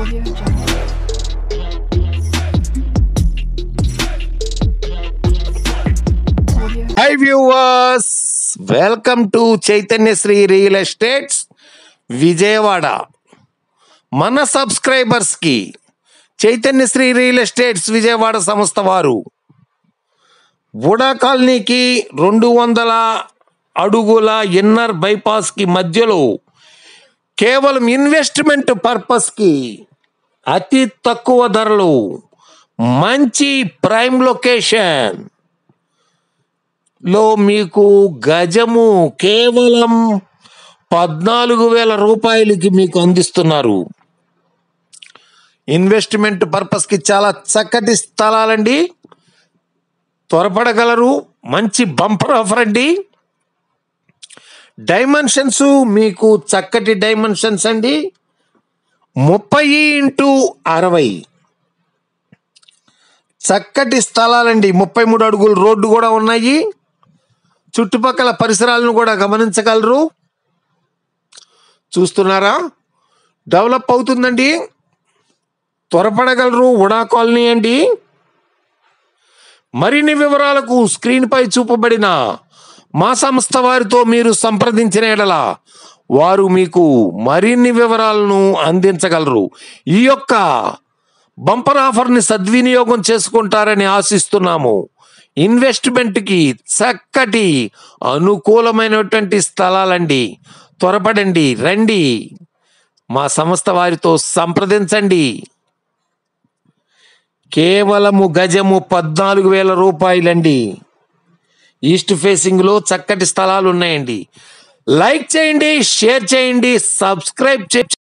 Audio Jungle. Audio. Hi viewers, welcome to Chaitanya Sri Real Estates Vijayawada. మన subscribers కి Chaitanya Shri real estates Vijayawada సంస్థ వారు వుడా కాలనీకి 200 అడుగుల ఇన్నర్ బైపాస్ కి మధ్యలో కేవలం ఇన్వెస్ట్మెంట్ పర్పస్ కి అతి తక్కువ ధరలు మంచి ప్రైమ్ లొకేషన్ లో మీకు గజము కేవలం 14,000 రూపాయలకి మీకు అందిస్తున్నారు. ఇన్వెస్ట్మెంట్ పర్పస్ కి చాలా చక్కటి స్థలాలండి, త్వరపడగలరు. మంచి బంపర్ ఆఫర్ అండి. డైమెన్షన్స్ మీకు చక్కటి డైమెన్షన్స్ అండి. 30x60 చక్కటి స్థలాలండి. 33 అడుగుల రోడ్డు కూడా ఉన్నాయి. చుట్టుపక్కల పరిసరాలను కూడా గమనించగలరు. చూస్తున్నారా, డెవలప్ అవుతుందండి, త్వరపడగలరు. వుడా కాలనీ అండి. మరిన్ని వివరాలకు స్క్రీన్ పై చూపబడిన మా సంస్థ వారితో మీరు సంప్రదించిన ఎడల వారు మీకు మరిన్ని వివరాలను అందించగలరు. ఈ యొక్క బంపర్ ఆఫర్ని సద్వినియోగం చేసుకుంటారని ఆశిస్తున్నాము. ఇన్వెస్ట్మెంట్కి చక్కటి అనుకూలమైనటువంటి స్థలాలండి. త్వరపడండి, రండి, మా సంస్థ వారితో సంప్రదించండి. కేవలము గజము 14,000 రూపాయలండి. ఈస్ట్ ఫేసింగ్ లో చక్కటి స్థలాలు ఉన్నాయండి. లైక్ చేయండి, షేర్ చేయండి, సబ్స్క్రైబ్ చేయండి.